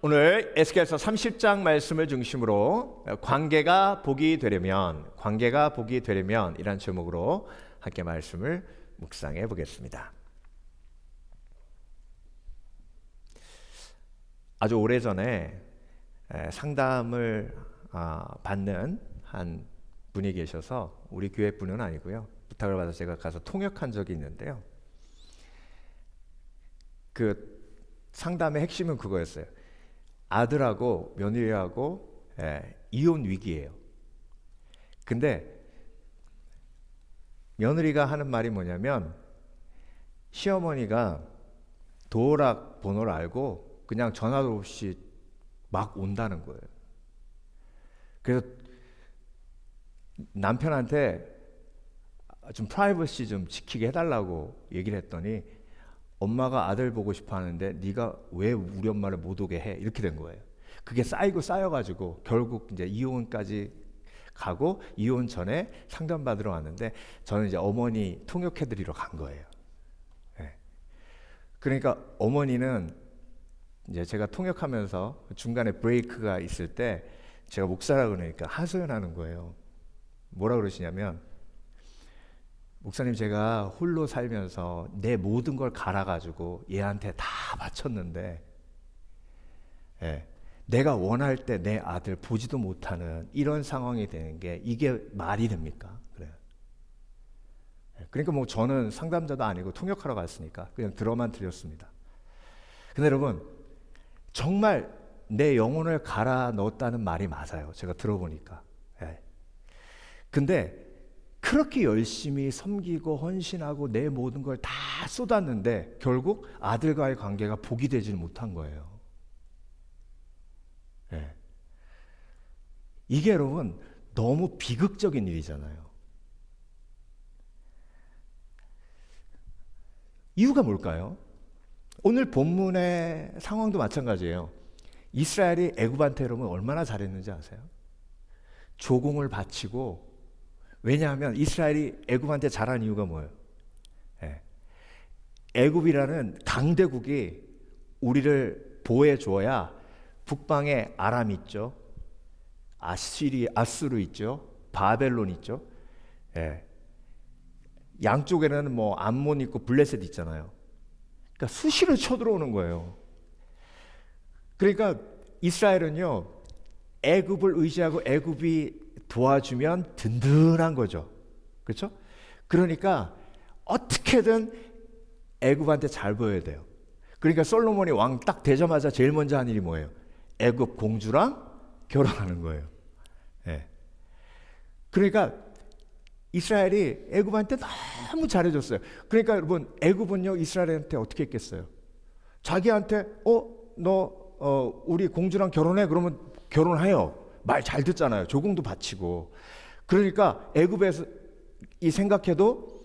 오늘 에스겔서 30장 말씀을 중심으로 관계가 복이 되려면 이란 제목으로 함께 말씀을 묵상해 보겠습니다. 아주 오래전에 상담을 받는 한 분이 계셔서 우리 교회 분은 아니고요. 부탁을 받아서 제가 가서 통역한 적이 있는데요. 그 상담의 핵심은 그거였어요. 아들하고 며느리하고 이혼 위기예요. 근데 며느리가 하는 말이 뭐냐면 시어머니가 도어락 번호를 알고 그냥 전화도 없이 막 온다는 거예요. 그래서 남편한테 좀 프라이버시 좀 지키게 해달라고 얘기를 했더니 엄마가 아들 보고 싶어 하는데 네가 왜 우리 엄마를 못 오게 해? 이렇게 된 거예요. 그게 쌓여가지고 결국 이제 이혼까지 가고 이혼 전에 상담받으러 왔는데 저는 이제 어머니 통역해드리러 간 거예요. 그러니까 어머니는 이제 제가 통역하면서 중간에 브레이크가 있을 때 제가 목사라 그러니까 하소연하는 거예요. 뭐라 그러시냐면 목사님, 제가 홀로 살면서 내 모든 걸 갈아가지고 얘한테 다 바쳤는데 내가 원할 때 내 아들 보지도 못하는 이런 상황이 되는 게 이게 말이 됩니까? 그래요. 그러니까 뭐 저는 상담자도 아니고 통역하러 갔으니까 그냥 들어만 드렸습니다. 근데 여러분, 정말 내 영혼을 갈아 넣었다는 말이 맞아요. 제가 들어보니까. 근데 그렇게 열심히 섬기고 헌신하고 내 모든 걸 다 쏟았는데 결국 아들과의 관계가 복이 되지 못한 거예요. 이게 여러분 너무 비극적인 일이잖아요. 이유가 뭘까요? 오늘 본문의 상황도 마찬가지예요. 이스라엘이 애굽한테 여러분 얼마나 잘했는지 아세요? 조공을 바치고, 왜냐하면 이스라엘이 애굽한테 잘한 이유가 뭐예요? 애굽이라는 강대국이 우리를 보호해 주어야 북방에 아람 있죠, 아수르 있죠, 바벨론 있죠. 양쪽에는 뭐 암몬 있고 블레셋 있잖아요. 그러니까 수시로 쳐들어오는 거예요. 그러니까 이스라엘은요, 애굽을 의지하고 애굽이 도와주면 든든한 거죠. 그렇죠? 그러니까 어떻게든 애굽한테 잘 보여야 돼요. 그러니까 솔로몬이 왕 딱 되자마자 제일 먼저 한 일이 뭐예요? 애굽 공주랑 결혼하는 거예요. 그러니까 이스라엘이 애굽한테 너무 잘해줬어요. 그러니까 여러분, 애굽은요 이스라엘한테 어떻게 했겠어요? 자기한테 우리 공주랑 결혼해, 그러면 결혼해요. 말 잘 듣잖아요. 조공도 바치고. 그러니까 애굽에서 이 생각해도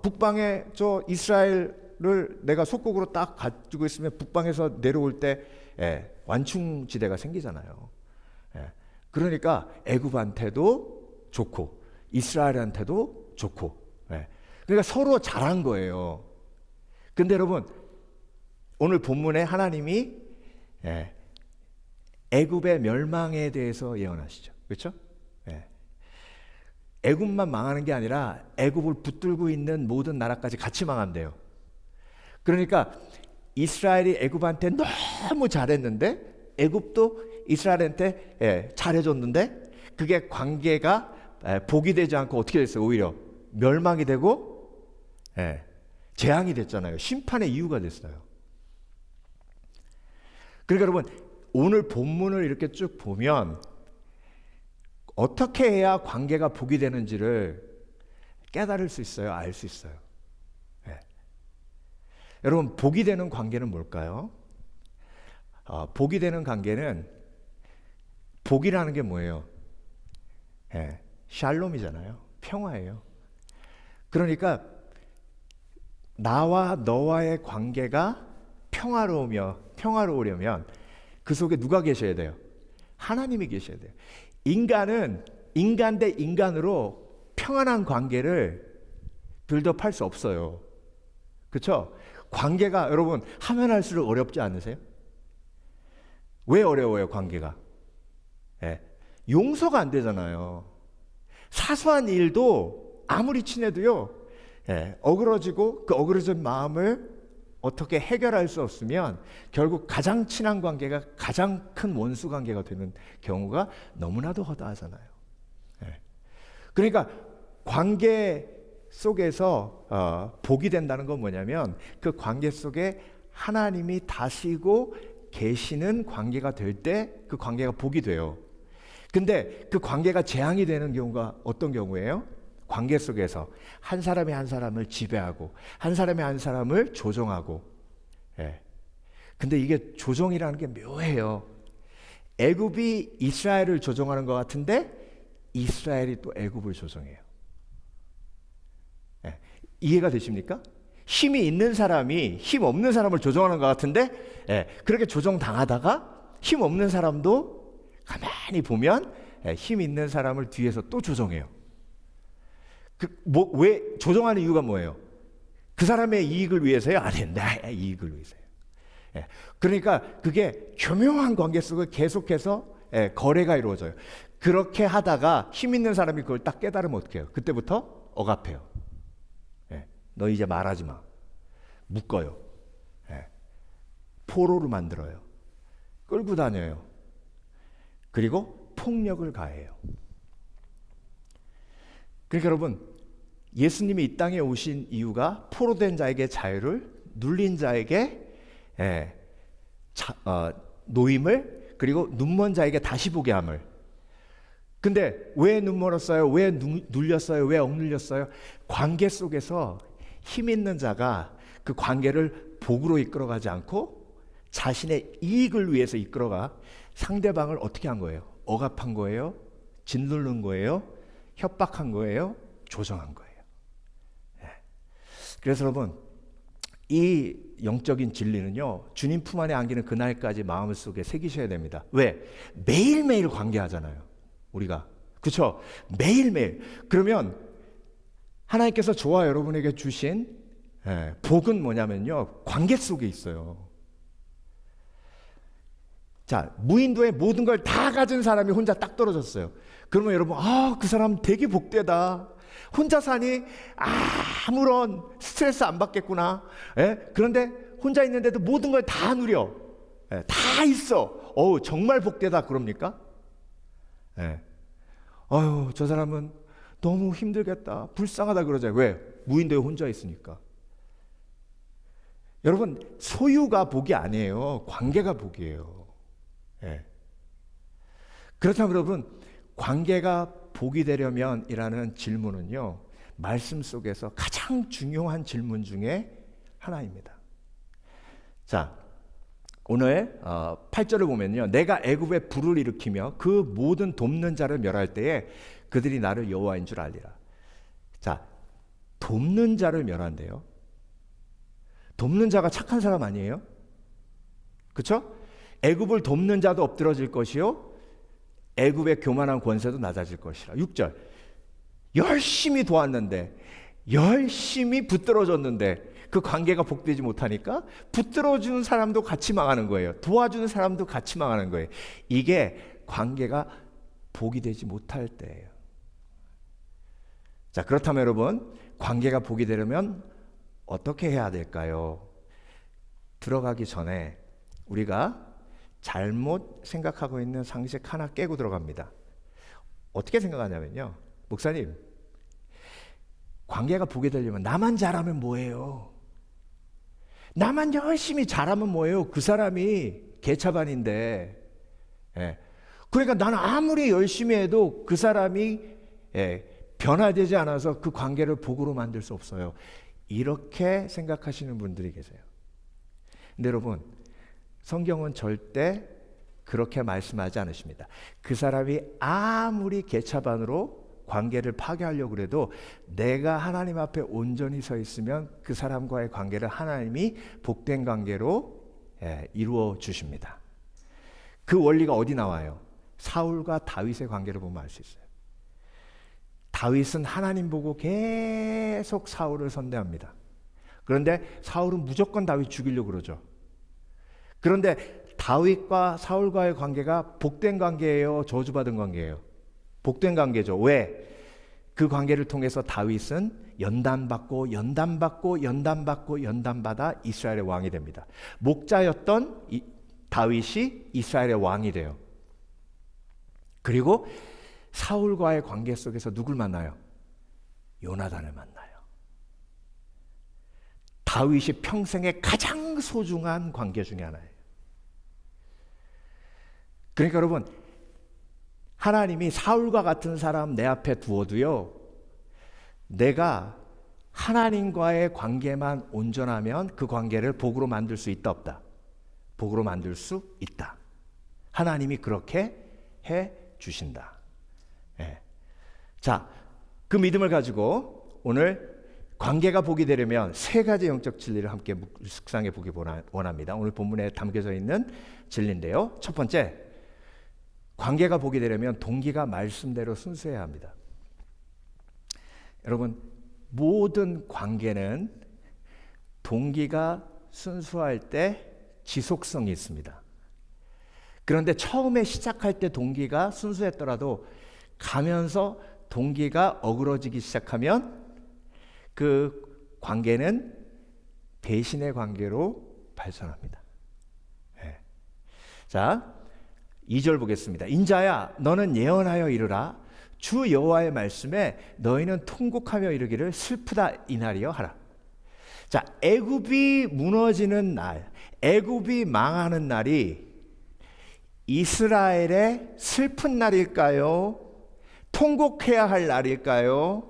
북방에 저 이스라엘을 내가 속국으로 딱 가지고 있으면 북방에서 내려올 때 완충지대가 생기잖아요. 그러니까 애굽한테도 좋고 이스라엘한테도 좋고. 그러니까 서로 잘한 거예요. 근데 여러분, 오늘 본문에 하나님이 애굽의 멸망에 대해서 예언하시죠. 그렇죠? 애굽만 망하는 게 아니라 애굽을 붙들고 있는 모든 나라까지 같이 망한대요. 그러니까 이스라엘이 애굽한테 너무 잘했는데 애굽도 이스라엘한테 잘해줬는데 그게 관계가 복이 되지 않고 어떻게 됐어요? 오히려 멸망이 되고 재앙이 됐잖아요. 심판의 이유가 됐어요. 그러니까 여러분, 오늘 본문을 이렇게 쭉 보면 어떻게 해야 관계가 복이 되는지를 깨달을 수 있어요. 알 수 있어요. 여러분, 복이 되는 관계는 뭘까요? 복이 되는 관계는, 복이라는 게 뭐예요? 샬롬이잖아요. 평화예요. 그러니까 나와 너와의 관계가 평화로우려면 그 속에 누가 계셔야 돼요? 하나님이 계셔야 돼요. 인간은 인간 대 인간으로 평안한 관계를 빌드업할 수 없어요. 그렇죠? 관계가 여러분 하면 할수록 어렵지 않으세요? 왜 어려워요, 관계가? 예. 용서가 안 되잖아요. 사소한 일도 아무리 친해도요, 예, 어그러지고 그 어그러진 마음을 어떻게 해결할 수 없으면 결국 가장 친한 관계가 가장 큰 원수 관계가 되는 경우가 너무나도 허다하잖아요. 예. 그러니까 관계 속에서 복이 된다는 건 뭐냐면 그 관계 속에 하나님이 다시고 계시는 관계가 될 때 그 관계가 복이 돼요. 근데 그 관계가 재앙이 되는 경우가 어떤 경우예요? 관계 속에서 한 사람이 한 사람을 지배하고 한 사람이 한 사람을 조종하고. 예. 근데 이게 조종이라는 게 묘해요. 애굽이 이스라엘을 조종하는 것 같은데 이스라엘이 또 애굽을 조종해요. 예. 이해가 되십니까? 힘이 있는 사람이 힘 없는 사람을 조종하는 것 같은데, 예, 그렇게 조종당하다가 힘 없는 사람도 가만히 보면, 예, 힘 있는 사람을 뒤에서 또 조종해요. 왜 조종하는 이유가 뭐예요? 그 사람의 이익을 위해서요? 아니, 나의 이익을 위해서요. 예, 그러니까 그게 교묘한 관계 속에 계속해서, 예, 거래가 이루어져요. 그렇게 하다가 힘 있는 사람이 그걸 딱 깨달으면 어떻게 해요? 그때부터 억압해요. 너 이제 말하지 마. 묶어요. 예. 포로로 만들어요. 끌고 다녀요. 그리고 폭력을 가해요. 그러니까 여러분, 예수님이 이 땅에 오신 이유가 포로된 자에게 자유를, 눌린 자에게, 예, 노임을, 그리고 눈먼 자에게 다시 보게 함을. 근데 왜 눈멀었어요? 왜 눌렸어요? 왜 억눌렸어요? 관계 속에서 힘 있는 자가 그 관계를 복으로 이끌어가지 않고 자신의 이익을 위해서 이끌어가 상대방을 어떻게 한 거예요? 억압한 거예요? 짓누른 거예요? 협박한 거예요? 조정한 거예요. 네. 그래서 여러분, 이 영적인 진리는요, 주님 품 안에 안기는 그날까지 마음속에 새기셔야 됩니다. 왜? 매일매일 관계하잖아요, 우리가. 그렇죠? 매일매일. 그러면 하나님께서 저와 여러분에게 주신, 예, 복은 뭐냐면요, 관계 속에 있어요. 자, 무인도에 모든 걸 다 가진 사람이 혼자 딱 떨어졌어요. 그러면 여러분, 그 사람 되게 복되다. 혼자 사니 아무런 스트레스 안 받겠구나. 예? 그런데 혼자 있는데도 모든 걸 다 누려. 예, 다 있어. 정말 복되다. 그럽니까? 예. 저 사람은 너무 힘들겠다, 불쌍하다 그러잖아요. 왜? 무인도에 혼자 있으니까. 여러분, 소유가 복이 아니에요. 관계가 복이에요. 예. 그렇다면 여러분, 관계가 복이 되려면 이라는 질문은요, 말씀 속에서 가장 중요한 질문 중에 하나입니다. 자, 오늘 8절을 보면요, 내가 애굽에 불을 일으키며 그 모든 돕는 자를 멸할 때에 그들이 나를 여호와인 줄 알리라. 자, 돕는 자를 멸한대요. 돕는 자가 착한 사람 아니에요? 그렇죠? 애굽을 돕는 자도 엎드러질 것이요, 애굽의 교만한 권세도 낮아질 것이라. 6절, 열심히 도왔는데, 열심히 붙들어줬는데 그 관계가 복되지 못하니까 붙들어주는 사람도 같이 망하는 거예요. 도와주는 사람도 같이 망하는 거예요. 이게 관계가 복이 되지 못할 때예요. 자, 그렇다면 여러분, 관계가 복이 되려면 어떻게 해야 될까요? 들어가기 전에 우리가 잘못 생각하고 있는 상식 하나 깨고 들어갑니다. 어떻게 생각하냐면요, 목사님, 관계가 복이 되려면 나만 잘하면 뭐예요? 나만 열심히 잘하면 뭐예요? 그 사람이 개차반인데. 예. 그러니까 나는 아무리 열심히 해도 그 사람이, 예, 변화되지 않아서 그 관계를 복으로 만들 수 없어요. 이렇게 생각하시는 분들이 계세요. 근데 여러분, 성경은 절대 그렇게 말씀하지 않으십니다. 그 사람이 아무리 개차반으로 관계를 파괴하려고 해도 내가 하나님 앞에 온전히 서 있으면 그 사람과의 관계를 하나님이 복된 관계로, 예, 이루어 주십니다. 그 원리가 어디 나와요? 사울과 다윗의 관계를 보면 알 수 있어요. 다윗은 하나님 보고 계속 사울을 선대합니다. 그런데 사울은 무조건 다윗 죽이려고 그러죠. 그런데 다윗과 사울과의 관계가 복된 관계예요, 저주받은 관계예요? 복된 관계죠. 왜? 그 관계를 통해서 다윗은 연단받고 연단받고 연단받고 연단받아 이스라엘의 왕이 됩니다. 목자였던 다윗이 이스라엘의 왕이 돼요. 그리고 사울과의 관계 속에서 누굴 만나요? 요나단을 만나요. 다윗이 평생에 가장 소중한 관계 중에 하나예요. 그러니까 여러분, 하나님이 사울과 같은 사람 내 앞에 두어도요, 내가 하나님과의 관계만 온전하면 그 관계를 복으로 만들 수 있다, 없다? 복으로 만들 수 있다. 하나님이 그렇게 해 주신다. 예. 자, 그 믿음을 가지고 오늘 관계가 복이 되려면 세 가지 영적 진리를 함께 묵상해 보기 원합니다. 오늘 본문에 담겨져 있는 진리인데요. 첫 번째, 관계가 복이 되려면 동기가 말씀대로 순수해야 합니다. 여러분, 모든 관계는 동기가 순수할 때 지속성이 있습니다. 그런데 처음에 시작할 때 동기가 순수했더라도 가면서 동기가 어그러지기 시작하면 그 관계는 배신의 관계로 발전합니다. 네. 자, 2절 보겠습니다. 인자야, 너는 예언하여 이르라. 주 여호와의 말씀에 너희는 통곡하며 이르기를 슬프다 이날이여 하라. 자, 애굽이 무너지는 날, 애굽이 망하는 날이 이스라엘의 슬픈 날일까요? 통곡해야 할 날일까요?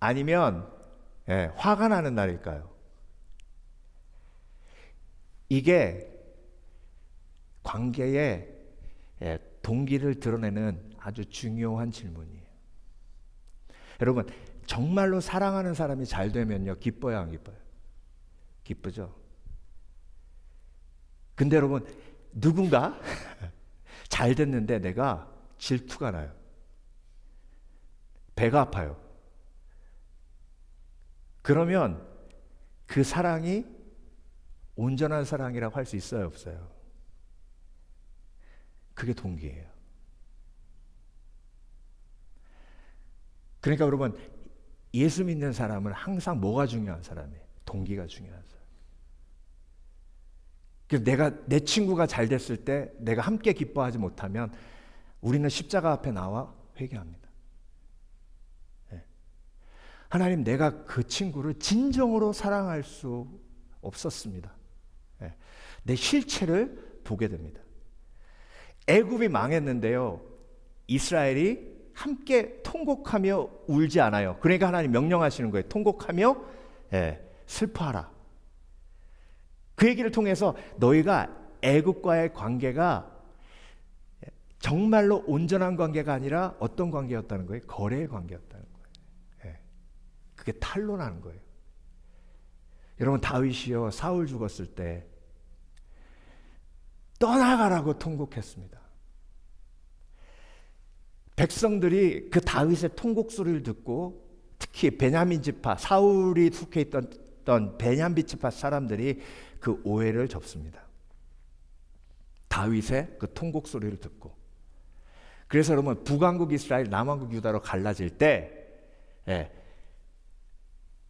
아니면 화가 나는 날일까요? 이게 관계의 동기를 드러내는 아주 중요한 질문이에요. 여러분, 정말로 사랑하는 사람이 잘 되면요, 기뻐요, 안 기뻐요? 기쁘죠? 근데 여러분, 누군가 잘 됐는데 내가 질투가 나요. 배가 아파요. 그러면 그 사랑이 온전한 사랑이라고 할 수 있어요, 없어요? 그게 동기예요. 그러니까 여러분, 예수 믿는 사람은 항상 뭐가 중요한 사람이에요? 동기가 중요한 사람. 그래서 내 친구가 잘 됐을 때 내가 함께 기뻐하지 못하면 우리는 십자가 앞에 나와 회개합니다. 네. 하나님, 내가 그 친구를 진정으로 사랑할 수 없었습니다. 네. 내 실체를 보게 됩니다. 애굽이 망했는데요, 이스라엘이 함께 통곡하며 울지 않아요. 그러니까 하나님 명령하시는 거예요. 통곡하며 슬퍼하라. 그 얘기를 통해서 너희가 애굽과의 관계가 정말로 온전한 관계가 아니라 어떤 관계였다는 거예요? 거래의 관계였다는 거예요. 그게 탄로나는 거예요. 여러분, 다윗이요, 사울 죽었을 때 떠나가라고 통곡했습니다. 백성들이 그 다윗의 통곡 소리를 듣고 특히 베냐민 지파, 사울이 속해 있던 베냐민 지파 사람들이 그 오해를 접습니다. 다윗의 그 통곡 소리를 듣고. 그래서 여러분, 북왕국 이스라엘, 남왕국 유다로 갈라질 때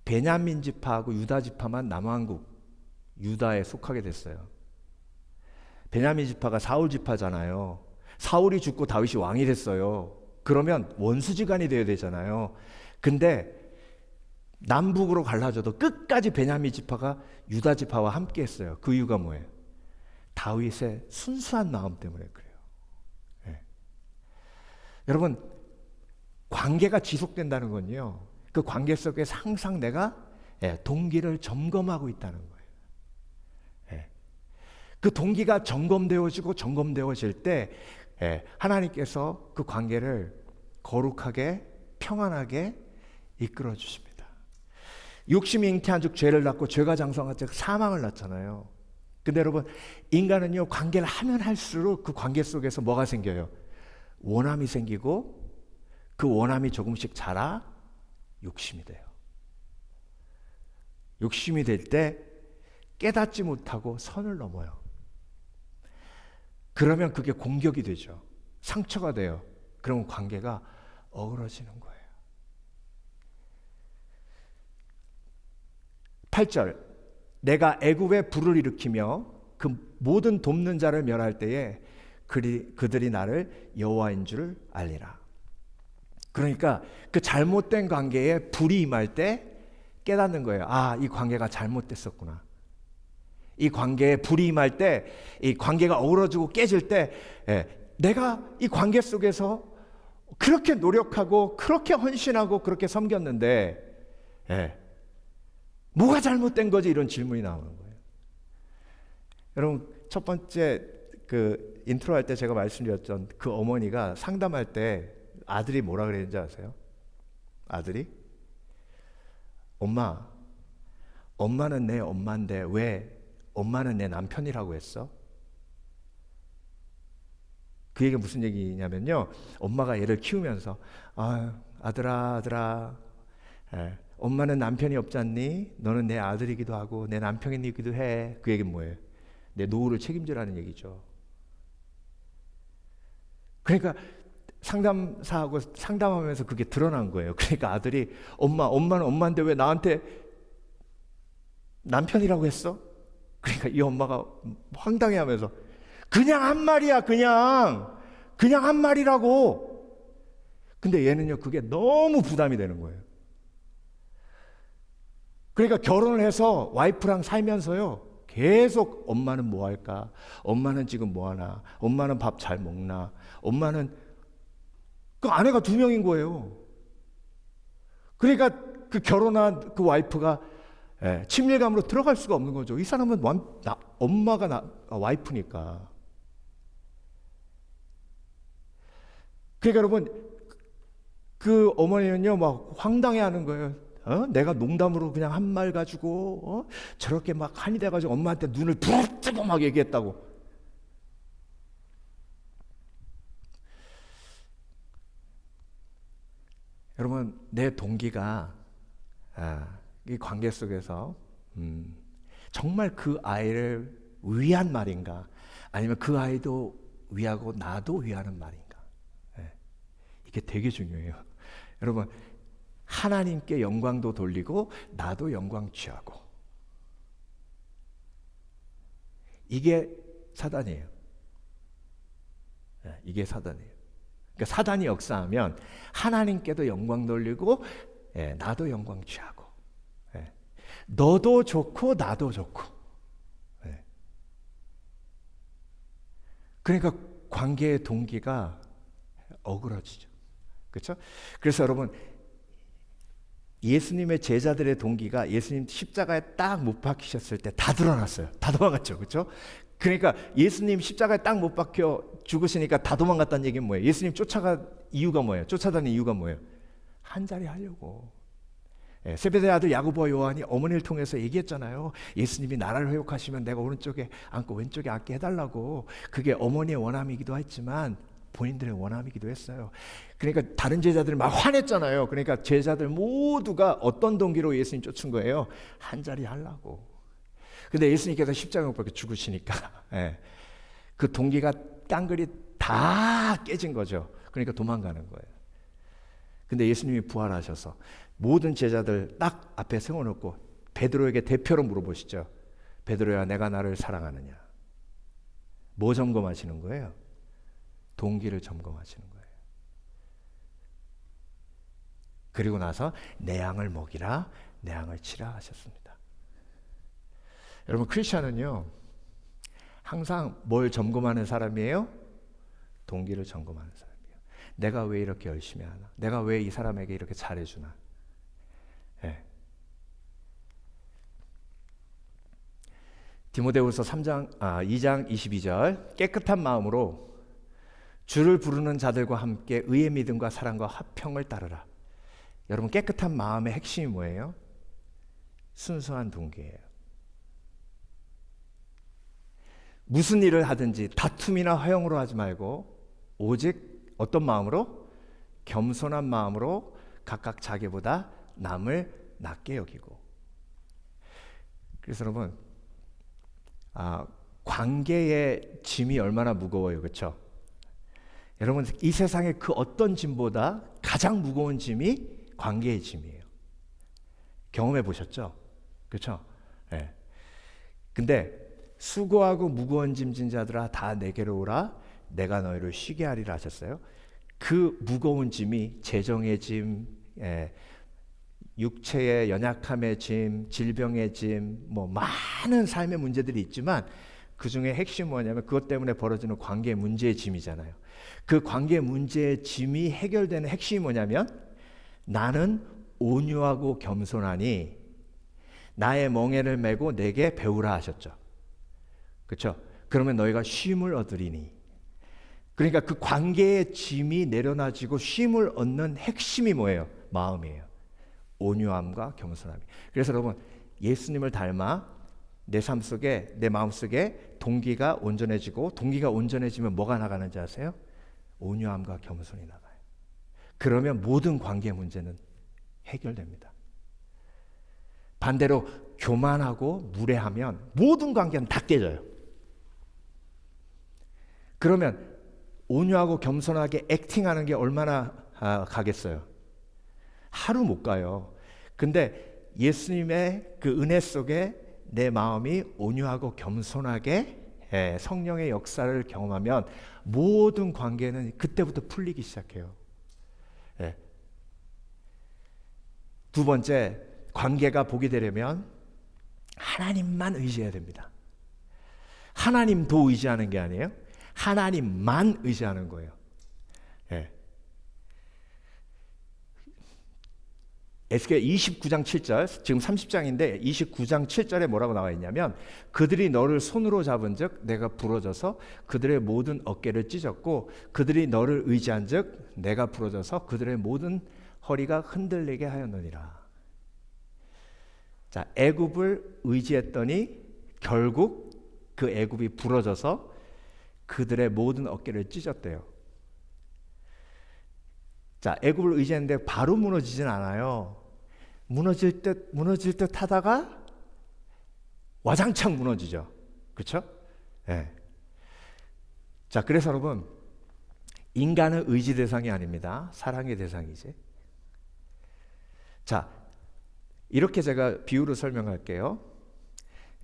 베냐민 지파하고 유다 지파만 남왕국 유다에 속하게 됐어요. 베냐민 지파가 사울 지파잖아요. 사울이 죽고 다윗이 왕이 됐어요. 그러면 원수지간이 되어야 되잖아요. 근데 남북으로 갈라져도 끝까지 베냐민 지파가 유다 지파와 함께 했어요. 그 이유가 뭐예요? 다윗의 순수한 마음 때문에 그래요. 여러분, 관계가 지속된다는 건요, 그 관계 속에서 항상 내가 동기를 점검하고 있다는 거예요. 그 동기가 점검되어질 때 하나님께서 그 관계를 거룩하게 평안하게 이끌어 주십니다. 욕심이 잉태한 즉 죄를 낳고 죄가 장성한 즉 사망을 낳잖아요. 근데 여러분, 인간은요, 관계를 하면 할수록 그 관계 속에서 뭐가 생겨요? 원함이 생기고 그 원함이 조금씩 자라 욕심이 돼요. 욕심이 될 때 깨닫지 못하고 선을 넘어요. 그러면 그게 공격이 되죠. 상처가 돼요. 그러면 관계가 어그러지는 거예요. 8절, 내가 애굽에 불을 일으키며 그 모든 돕는 자를 멸할 때에 그들이 나를 여호와인 줄 알리라. 그러니까 그 잘못된 관계에 불이 임할 때 깨닫는 거예요. 아, 이 관계가 잘못됐었구나. 이 관계에 불이 임할 때, 이 관계가 어우러지고 깨질 때, 내가 이 관계 속에서 그렇게 노력하고 그렇게 헌신하고 그렇게 섬겼는데 뭐가 잘못된 거지? 이런 질문이 나오는 거예요. 여러분, 첫 번째 그 인트로 할 때 제가 말씀드렸던 그 어머니가 상담할 때 아들이 뭐라 그랬는지 아세요? 아들이 엄마는 내 엄마인데 왜 엄마는 내 남편이라고 했어? 그 얘기가 무슨 얘기냐면요, 엄마가 얘를 키우면서 아들아 엄마는 남편이 없잖니? 너는 내 아들이기도 하고 내 남편이기도 해. 그 얘기는 뭐예요? 내 노후를 책임지라는 얘기죠. 그러니까 상담사하고 상담하면서 그게 드러난 거예요. 그러니까 아들이 엄마는 엄마인데 왜 나한테 남편이라고 했어? 그러니까 이 엄마가 황당해하면서 그냥 한 말이야, 그냥 한 말이라고. 근데 얘는요, 그게 너무 부담이 되는 거예요. 그러니까 결혼을 해서 와이프랑 살면서요, 계속 엄마는 뭐 할까? 엄마는 지금 뭐 하나? 엄마는 밥 잘 먹나? 엄마는, 그 아내가 2명인 거예요. 그러니까 그 결혼한 그 와이프가 친밀감으로 들어갈 수가 없는 거죠. 이 사람은 엄마가 와이프니까. 그러니까 여러분, 그 어머니는요, 막 황당해 하는 거예요. 내가 농담으로 그냥 한 말 가지고 저렇게 막 한이 돼가지고 엄마한테 눈을 부릅뜨고 막 얘기했다고. 여러분, 내 동기가 이 관계 속에서 정말 그 아이를 위한 말인가, 아니면 그 아이도 위하고 나도 위하는 말인가, 이게 되게 중요해요. 여러분, 하나님께 영광도 돌리고 나도 영광 취하고, 이게 사단이에요. 이게 사단이에요. 그러니까 사단이 역사하면 하나님께도 영광 돌리고 나도 영광 취하고, 너도 좋고 나도 좋고. 그러니까 관계의 동기가 어그러지죠. 그렇죠? 그래서 여러분, 예수님의 제자들의 동기가 예수님 십자가에 딱 못 박히셨을 때 다 드러났어요. 다 도망갔죠. 그렇죠? 그러니까 예수님 십자가에 딱 못 박혀 죽으시니까 다 도망갔다는 얘기는 뭐예요? 예수님 이유가 뭐예요? 쫓아다니는 이유가 뭐예요? 한 자리 하려고. 세베대의 아들 야고보와 요한이 어머니를 통해서 얘기했잖아요. 예수님이 나라를 회복하시면 내가 오른쪽에 앉고 왼쪽에 앉게 해달라고. 그게 어머니의 원함이기도 했지만 본인들의 원함이기도 했어요. 그러니까 다른 제자들이 막 화냈잖아요. 그러니까 제자들 모두가 어떤 동기로 예수님 쫓은 거예요? 한 자리 하려고. 근데 예수님께서 십자가에 못 박혀 죽으시니까 그 동기가 깡그리 다 깨진 거죠. 그러니까 도망가는 거예요. 근데 예수님이 부활하셔서 모든 제자들 딱 앞에 세워놓고 베드로에게 대표로 물어보시죠. 베드로야, 내가 나를 사랑하느냐? 뭐 점검하시는 거예요? 동기를 점검하시는 거예요. 그리고 나서 내 양을 먹이라, 내 양을 치라 하셨습니다. 여러분, 크리스천은요, 항상 뭘 점검하는 사람이에요? 동기를 점검하는 사람이에요. 내가 왜 이렇게 열심히 하나? 내가 왜 이 사람에게 이렇게 잘해주나? 디모데후서 2장 22절, 깨끗한 마음으로 주를 부르는 자들과 함께 의의 믿음과 사랑과 화평을 따르라. 여러분, 깨끗한 마음의 핵심이 뭐예요? 순수한 동기예요. 무슨 일을 하든지 다툼이나 화형으로 하지 말고 오직 어떤 마음으로? 겸손한 마음으로 각각 자기보다 남을 낮게 여기고. 그래서 여러분, 관계의 짐이 얼마나 무거워요, 그렇죠? 여러분, 이 세상의 그 어떤 짐보다 가장 무거운 짐이 관계의 짐이에요. 경험해 보셨죠? 그렇죠? 네. 근데 수고하고 무거운 짐진 자들아 다 내게로 오라 내가 너희를 쉬게 하리라 하셨어요. 그 무거운 짐이 재정의 짐, 육체의 연약함의 짐, 질병의 짐, 뭐 많은 삶의 문제들이 있지만 그 중에 핵심은 뭐냐면 그것 때문에 벌어지는 관계 문제의 짐이잖아요. 그 관계 문제의 짐이 해결되는 핵심이 뭐냐면 나는 온유하고 겸손하니 나의 멍에를 메고 내게 배우라 하셨죠. 그렇죠? 그러면 너희가 쉼을 얻으리니. 그러니까 그 관계의 짐이 내려놔지고 쉼을 얻는 핵심이 뭐예요? 마음이에요. 온유함과 겸손함이. 그래서 여러분, 예수님을 닮아 내 삶 속에, 내 마음 속에 동기가 온전해지고, 동기가 온전해지면 뭐가 나가는지 아세요? 온유함과 겸손이 나가요. 그러면 모든 관계 문제는 해결됩니다. 반대로 교만하고 무례하면 모든 관계는 다 깨져요. 그러면 온유하고 겸손하게 액팅하는 게 얼마나 가겠어요? 하루 못 가요. 근데 예수님의 그 은혜 속에 내 마음이 온유하고 겸손하게 성령의 역사를 경험하면 모든 관계는 그때부터 풀리기 시작해요. 두 번째, 관계가 복이 되려면 하나님만 의지해야 됩니다. 하나님도 의지하는 게 아니에요. 하나님만 의지하는 거예요. 에스겔 29장 7절, 지금 30장인데 29장 7절에 뭐라고 나와 있냐면 그들이 너를 손으로 잡은 즉 내가 부러져서 그들의 모든 어깨를 찢었고 그들이 너를 의지한 즉 내가 부러져서 그들의 모든 허리가 흔들리게 하였느니라. 자, 애굽을 의지했더니 결국 그 애굽이 부러져서 그들의 모든 어깨를 찢었대요. 자, 애굽을 의지했는데 바로 무너지진 않아요. 무너질 듯 하다가 와장창 무너지죠. 그렇죠? 네. 자, 그래서 여러분, 인간은 의지 대상이 아닙니다. 사랑의 대상이지. 자, 이렇게 제가 비유로 설명할게요.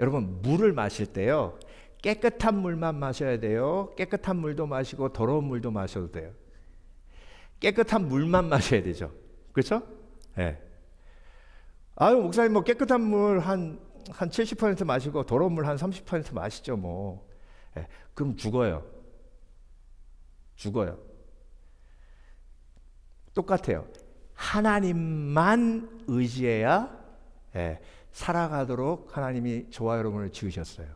여러분, 물을 마실 때요, 깨끗한 물만 마셔야 돼요? 깨끗한 물도 마시고 더러운 물도 마셔도 돼요? 깨끗한 물만 마셔야 되죠. 그렇죠? 네. 아유, 목사님 뭐 깨끗한 물 한 70% 마시고 더러운 물 한 30% 마시죠 뭐. 네. 그럼 죽어요. 똑같아요. 하나님만 의지해야 살아가도록 하나님이 저와 여러분을 지으셨어요.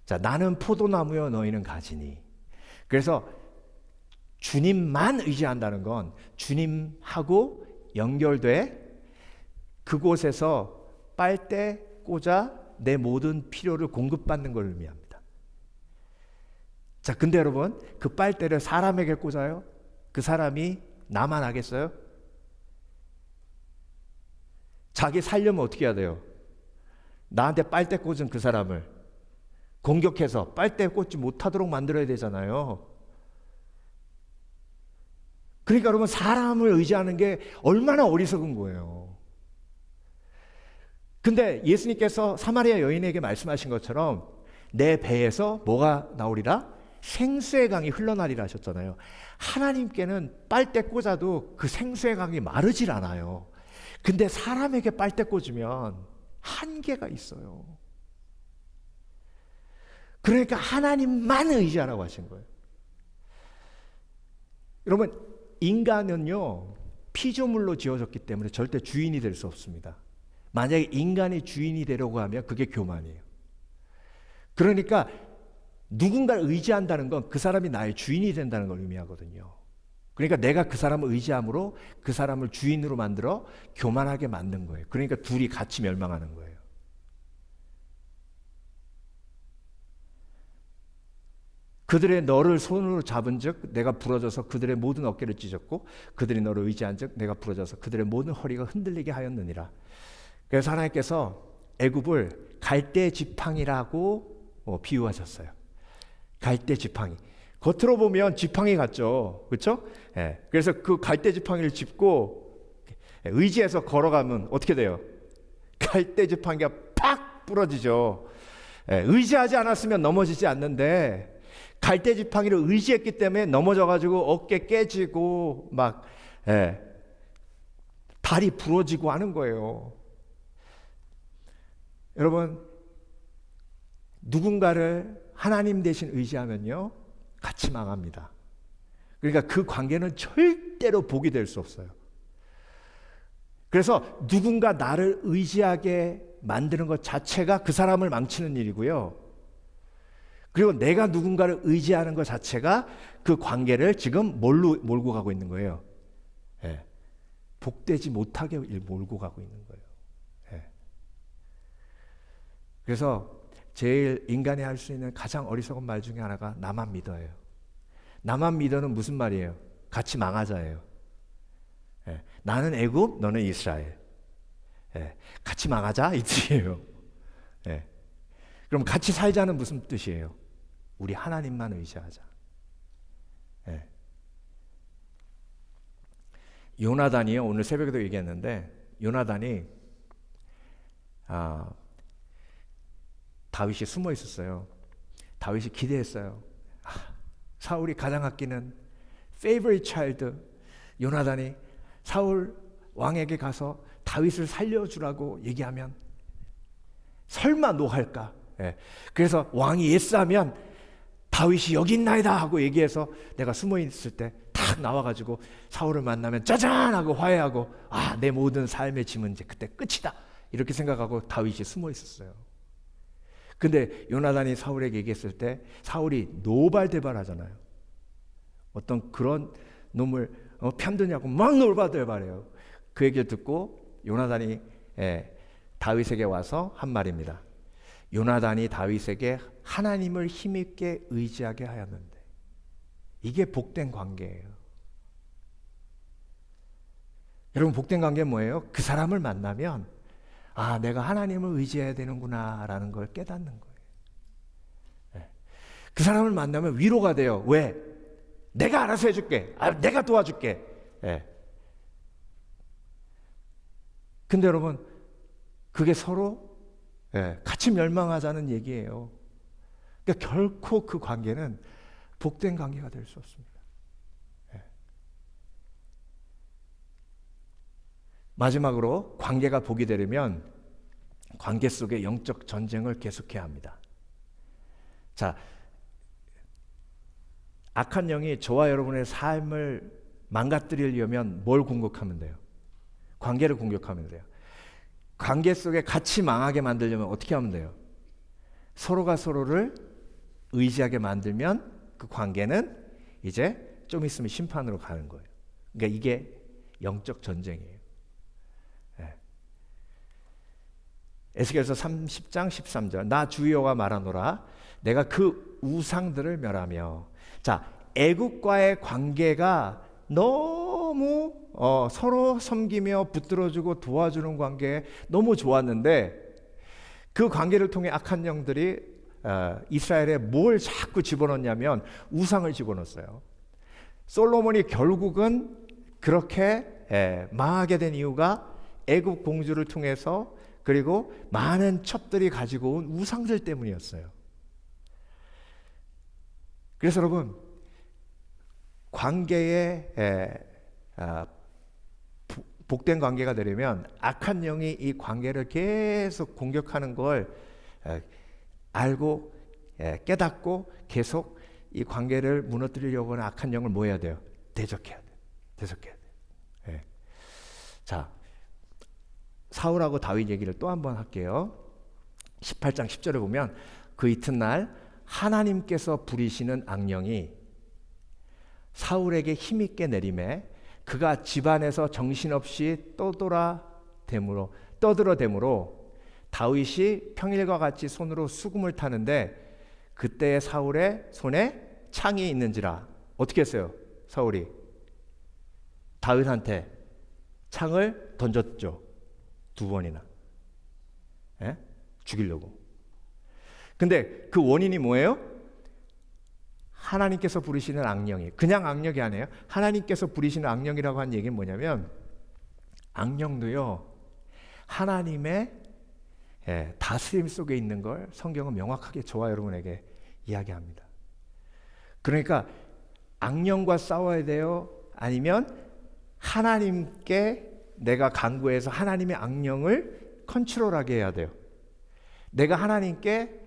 자, 나는 포도나무여 너희는 가지니. 그래서 주님만 의지한다는 건 주님하고 연결돼 그곳에서 빨대 꽂아 내 모든 필요를 공급받는 걸 의미합니다. 자, 근데 여러분, 그 빨대를 사람에게 꽂아요? 그 사람이 나만 하겠어요? 자기 살려면 어떻게 해야 돼요? 나한테 빨대 꽂은 그 사람을 공격해서 빨대 꽂지 못하도록 만들어야 되잖아요. 그러니까 여러분, 사람을 의지하는 게 얼마나 어리석은 거예요. 근데 예수님께서 사마리아 여인에게 말씀하신 것처럼 내 배에서 뭐가 나오리라? 생수의 강이 흘러나리라 하셨잖아요. 하나님께는 빨대 꽂아도 그 생수의 강이 마르질 않아요. 근데 사람에게 빨대 꽂으면 한계가 있어요. 그러니까 하나님만 의지하라고 하신 거예요. 여러분, 인간은요, 피조물로 지어졌기 때문에 절대 주인이 될 수 없습니다. 만약에 인간이 주인이 되려고 하면 그게 교만이에요. 그러니까 누군가를 의지한다는 건 그 사람이 나의 주인이 된다는 걸 의미하거든요. 그러니까 내가 그 사람을 의지함으로 그 사람을 주인으로 만들어 교만하게 만든 거예요. 그러니까 둘이 같이 멸망하는 거예요. 그들의 너를 손으로 잡은 즉 내가 부러져서 그들의 모든 어깨를 찢었고 그들이 너를 의지한 즉 내가 부러져서 그들의 모든 허리가 흔들리게 하였느니라. 그래서 하나님께서 애굽을 갈대 지팡이라고 비유하셨어요. 갈대 지팡이. 겉으로 보면 지팡이 같죠, 그렇죠? 예. 그래서 그 갈대 지팡이를 짚고 의지해서 걸어가면 어떻게 돼요? 갈대 지팡이가 팍 부러지죠. 예. 의지하지 않았으면 넘어지지 않는데 갈대 지팡이를 의지했기 때문에 넘어져가지고 어깨 깨지고 막 다리 부러지고 하는 거예요. 여러분, 누군가를 하나님 대신 의지하면요 같이 망합니다. 그러니까 그 관계는 절대로 복이 될 수 없어요. 그래서 누군가 나를 의지하게 만드는 것 자체가 그 사람을 망치는 일이고요. 그리고 내가 누군가를 의지하는 것 자체가 그 관계를 지금 몰고 가고 있는 거예요. 예. 복되지 못하게 몰고 가고 있는 거예요. 예. 그래서 제일 인간이 할 수 있는 가장 어리석은 말 중에 하나가 나만 믿어예요. 나만 믿어는 무슨 말이에요? 같이 망하자예요. 예. 나는 애굽, 너는 이스라엘. 예. 같이 망하자 이 뜻이에요. 예. 그럼 같이 살자는 무슨 뜻이에요? 우리 하나님만 의지하자. 예. 요나단이요, 오늘 새벽에도 얘기했는데 요나단이 다윗이 숨어 있었어요. 다윗이 기대했어요. 사울이 가장 아끼는 favorite child 요나단이 사울 왕에게 가서 다윗을 살려주라고 얘기하면 설마 노할까? 예. 그래서 왕이 예스하면 다윗이 여기 있나이다 하고 얘기해서 내가 숨어 있을 때 탁 나와가지고 사울을 만나면 짜잔 하고 화해하고 내 모든 삶의 짐은 이제 그때 끝이다 이렇게 생각하고 다윗이 숨어 있었어요. 근데 요나단이 사울에게 얘기했을 때 사울이 노발대발하잖아요. 어떤 그런 놈을 편드냐고 막 노발대발해요. 그 얘기를 듣고 요나단이 다윗에게 와서 한 말입니다. 요나단이 다윗에게 하나님을 힘있게 의지하게 하였는데, 이게 복된 관계예요. 여러분, 복된 관계는 뭐예요? 그 사람을 만나면 내가 하나님을 의지해야 되는구나 라는 걸 깨닫는 거예요. 그 사람을 만나면 위로가 돼요. 왜? 내가 알아서 해줄게. 내가 도와줄게. 근데 여러분, 그게 서로 같이 멸망하자는 얘기예요. 그러니까 결코 그 관계는 복된 관계가 될 수 없습니다. 마지막으로 관계가 복이 되려면 관계 속에 영적 전쟁을 계속해야 합니다. 자, 악한 영이 저와 여러분의 삶을 망가뜨리려면 뭘 공격하면 돼요? 관계를 공격하면 돼요. 관계 속에 같이 망하게 만들려면 어떻게 하면 돼요? 서로가 서로를 의지하게 만들면 그 관계는 이제 좀 있으면 심판으로 가는 거예요. 그러니까 이게 영적 전쟁이에요. 에스겔서 30장 13절 나 주 여호와 말하노라 내가 그 우상들을 멸하며. 자, 애국과의 관계가 너무 서로 섬기며 붙들어주고 도와주는 관계 너무 좋았는데 그 관계를 통해 악한 영들이 이스라엘에 뭘 자꾸 집어넣냐면 우상을 집어넣었어요. 솔로몬이 결국은 그렇게 망하게 된 이유가 애국 공주를 통해서 그리고 많은 첩들이 가지고 온 우상들 때문이었어요. 그래서 여러분, 관계에 복된 관계가 되려면 악한 영이 이 관계를 계속 공격하는 걸 알고 깨닫고 계속 이 관계를 무너뜨리려고 하는 악한 영을 뭐 해야 돼요? 대적해야 돼요. 대적해야 돼요. 자, 사울하고 다윗 얘기를 또 한 번 할게요. 18장 10절에 보면 그 이튿날 하나님께서 부리시는 악령이 사울에게 힘있게 내림에 그가 집안에서 정신없이 떠들어대므로 다윗이 평일과 같이 손으로 수금을 타는데 그때 사울의 손에 창이 있는지라. 어떻게 했어요? 사울이 다윗한테 창을 던졌죠. 2번이나 죽이려고. 근데 그 원인이 뭐예요? 하나님께서 부르시는 악령이, 그냥 악령이 아니에요. 하나님께서 부르시는 악령이라고 한 얘기는 뭐냐면, 악령도요, 하나님의 다스림 속에 있는 걸 성경은 명확하게 저와 여러분에게 이야기합니다. 그러니까 악령과 싸워야 돼요? 아니면 하나님께 내가 간구해서 하나님의 악령을 컨트롤하게 해야 돼요? 내가 하나님께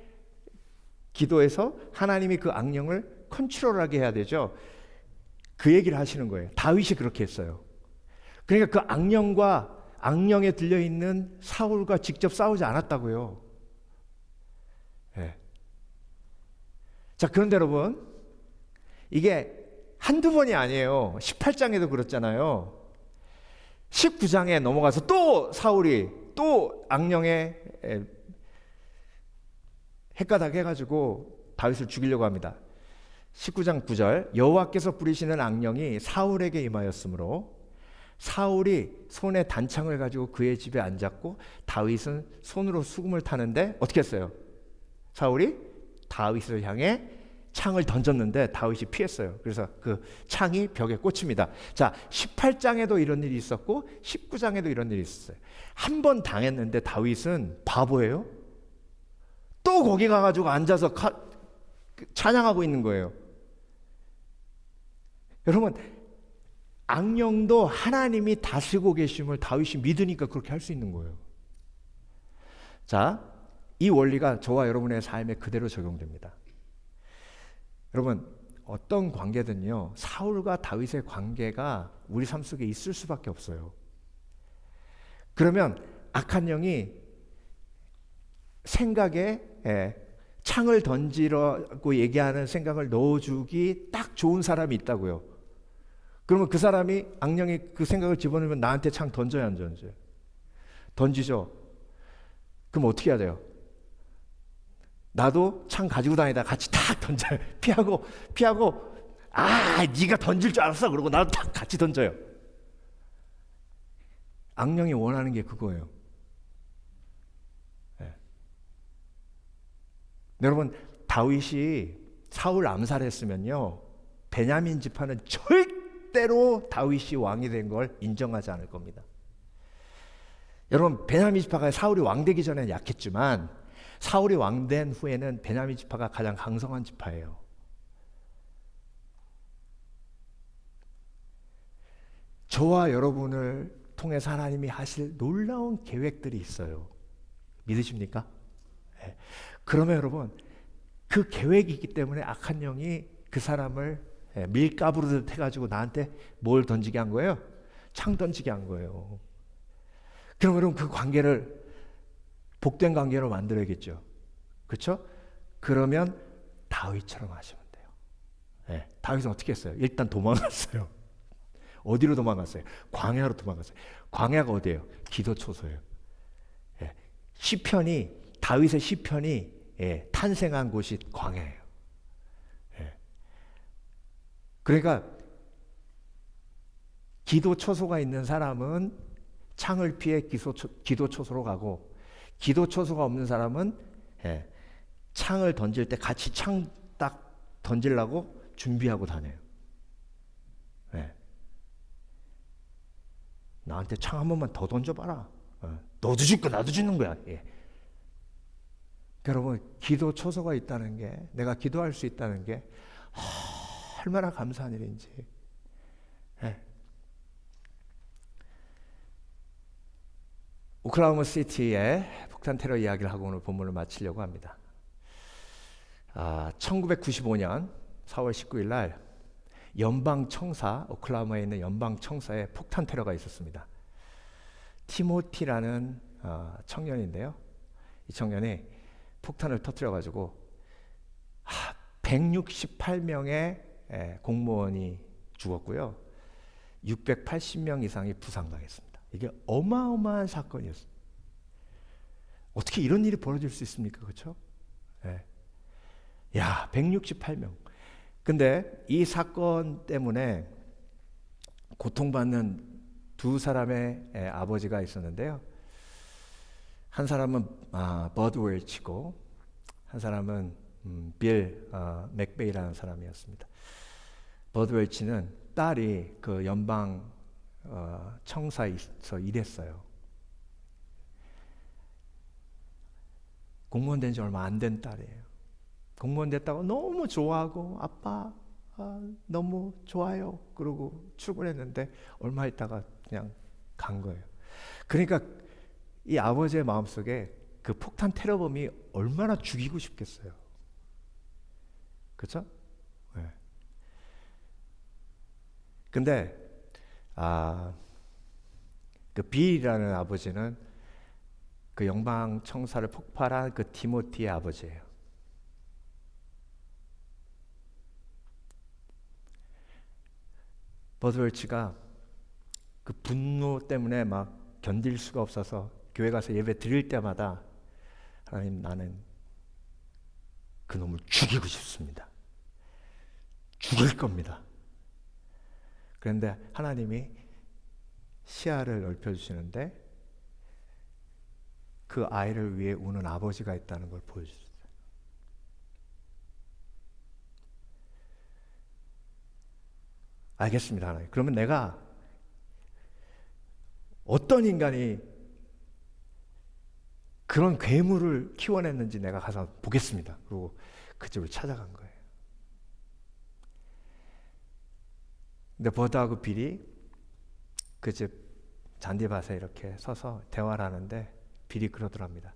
기도해서 하나님이 그 악령을 컨트롤하게 해야 되죠. 그 얘기를 하시는 거예요. 다윗이 그렇게 했어요. 그러니까 그 악령과 악령에 들려있는 사울과 직접 싸우지 않았다고요. 네. 자, 그런데 여러분, 이게 한두 번이 아니에요. 18장에도 그렇잖아요. 19장에 넘어가서 또 사울이 또 악령에 헷가닥 해가지고 다윗을 죽이려고 합니다. 19장 9절, 여호와께서 부리시는 악령이 사울에게 임하였으므로 사울이 손에 단창을 가지고 그의 집에 앉았고 다윗은 손으로 수금을 타는데 어떻게 했어요? 사울이 다윗을 향해 창을 던졌는데 다윗이 피했어요. 그래서 그 창이 벽에 꽂힙니다. 자, 18장에도 이런 일이 있었고 19장에도 이런 일이 있었어요. 한 번 당했는데 다윗은 바보예요? 또 거기 가가지고 앉아서 찬양하고 있는 거예요. 여러분, 악령도 하나님이 다스리고 계심을 다윗이 믿으니까 그렇게 할 수 있는 거예요. 자, 이 원리가 저와 여러분의 삶에 그대로 적용됩니다. 여러분, 어떤 관계든요, 사울과 다윗의 관계가 우리 삶 속에 있을 수밖에 없어요. 그러면 악한 영이 생각에 창을 던지라고 얘기하는 생각을 넣어주기 딱 좋은 사람이 있다고요. 그러면 그 사람이, 악령이 그 생각을 집어넣으면 나한테 창 던져야 안 던져요? 던지죠. 그럼 어떻게 해야 돼요? 나도 창 가지고 다니다 같이 탁 던져요. 피하고 네가 던질 줄 알았어. 그러고 나도 탁 같이 던져요. 악령이 원하는 게 그거예요. 네. 여러분, 다윗이 사울 암살했으면요, 베냐민 지파는 절대로 다윗이 왕이 된 걸 인정하지 않을 겁니다. 여러분, 베냐민 지파가 사울이 왕되기 전에는 약했지만 사울이 왕된 후에는 베냐민 지파가 가장 강성한 지파예요. 저와 여러분을 통해서 하나님이 하실 놀라운 계획들이 있어요. 믿으십니까? 네. 그러면 여러분, 그 계획이 있기 때문에 악한 영이 그 사람을 밀가부르듯 해가지고 나한테 뭘 던지게 한 거예요? 창 던지게 한 거예요. 그럼 여러분, 그 관계를 복된 관계로 만들어야겠죠. 그렇죠? 그러면 다윗처럼 하시면 돼요. 네. 다윗은 어떻게 했어요? 일단 도망갔어요. 어디로 도망갔어요? 광야로 도망갔어요. 광야가 어디예요? 기도초소예요. 네. 시편이, 다윗의 시편이 탄생한 곳이 광야예요. 네. 그러니까 기도초소가 있는 사람은 창을 피해 기도초소로 가고, 기도초소가 없는 사람은 창을 던질 때 같이 창 딱 던지려고 준비하고 다녀요. 나한테 창 한 번만 더 던져봐라. 너도 죽고 나도 죽는 거야. 여러분, 기도초소가 있다는 게, 내가 기도할 수 있다는 게 얼마나 감사한 일인지. 오클라호마 시티의 폭탄 테러 이야기를 하고 오늘 본문을 마치려고 합니다. 1995년 4월 19일 날 연방청사, 오클라호마에 있는 연방청사에 폭탄 테러가 있었습니다. 티모티라는 청년인데요. 이 청년이 폭탄을 터뜨려가지고 168명의 공무원이 죽었고요. 680명 이상이 부상당했습니다. 이게 어마어마한 사건이었어요. 어떻게 이런 일이 벌어질 수 있습니까? 그렇죠? 야, 168명. 근데 이 사건 때문에 고통받는 두 사람의 아버지가 있었는데요. 한 사람은 버드 웰치고 한 사람은 빌 맥베이라는 사람이었습니다. 버드 웰치는 딸이 그 연방 청사에서 일했어요. 공무원 된 지 얼마 안 된 딸이에요. 공무원 됐다고 너무 좋아하고 아빠 너무 좋아요 그러고 출근했는데 얼마 있다가 그냥 간 거예요. 그러니까 이 아버지의 마음속에 그 폭탄 테러범이 얼마나 죽이고 싶겠어요. 그렇죠? 네. 근데 그 빌이라는 아버지는 그 영방 청사를 폭발한 그 디모티의 아버지예요. 버드웰치가 그 분노 때문에 막 견딜 수가 없어서 교회 가서 예배 드릴 때마다 하나님, 나는 그 놈을 죽이고 싶습니다. 죽일 겁니다. 그런데 하나님이 시야를 넓혀주시는데 그 아이를 위해 우는 아버지가 있다는 걸 보여주셨어요. 알겠습니다, 하나님. 그러면 내가 어떤 인간이 그런 괴물을 키워냈는지 내가 가서 보겠습니다. 그리고 그 집을 찾아간 거예요. 근데 버드하고 빌이 그 집 잔디밭에 이렇게 서서 대화를 하는데 빌이 그러더랍니다.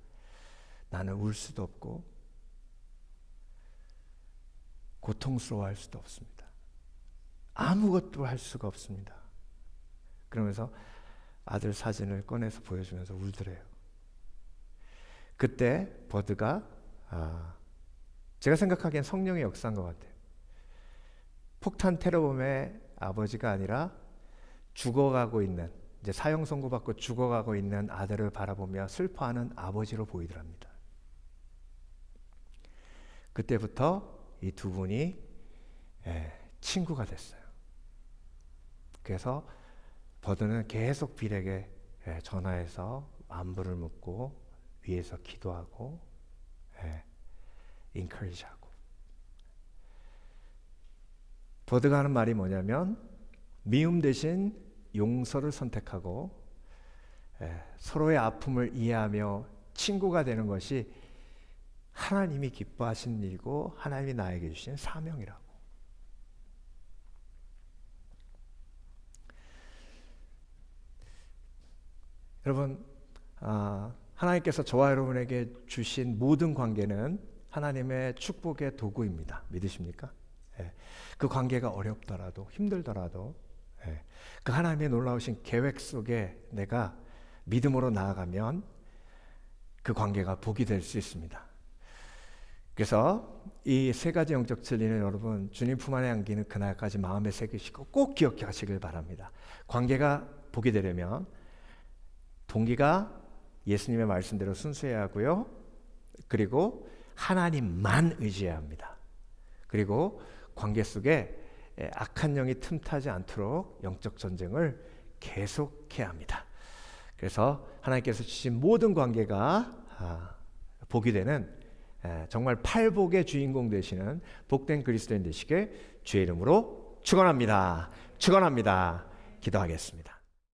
나는 울 수도 없고 고통스러워할 수도 없습니다. 아무것도 할 수가 없습니다. 그러면서 아들 사진을 꺼내서 보여주면서 울더래요. 그때 버드가 제가 생각하기엔 성령의 역사인 것 같아요. 폭탄 테러범의 아버지가 아니라 죽어가고 있는, 이제 사형 선고받고 죽어가고 있는 아들을 바라보며 슬퍼하는 아버지로 보이더랍니다. 그때부터 이 두 분이 친구가 됐어요. 그래서 버드는 계속 빌에게 전화해서 안부를 묻고 위에서 기도하고 인커리지하고. 버드가 하는 말이 뭐냐면 미움 대신 용서를 선택하고 서로의 아픔을 이해하며 친구가 되는 것이 하나님이 기뻐하시는 일이고 하나님이 나에게 주신 사명이라고. 여러분, 하나님께서 저와 여러분에게 주신 모든 관계는 하나님의 축복의 도구입니다. 믿으십니까? 그 관계가 어렵더라도 힘들더라도 그 하나님의 놀라우신 계획 속에 내가 믿음으로 나아가면 그 관계가 복이 될 수 있습니다. 그래서 이 세 가지 영적 진리는 여러분 주님 품 안에 안기는 그날까지 마음에 새기시고 꼭 기억하시길 바랍니다. 관계가 복이 되려면 동기가 예수님의 말씀대로 순수해야 하고요. 그리고 하나님만 의지해야 합니다. 그리고 관계 속에 악한 영이 틈타지 않도록 영적 전쟁을 계속해야 합니다. 그래서 하나님께서 주신 모든 관계가 복이 되는 정말 팔복의 주인공 되시는 복된 그리스도인 되시길 주의 이름으로 축원합니다. 축원합니다. 기도하겠습니다.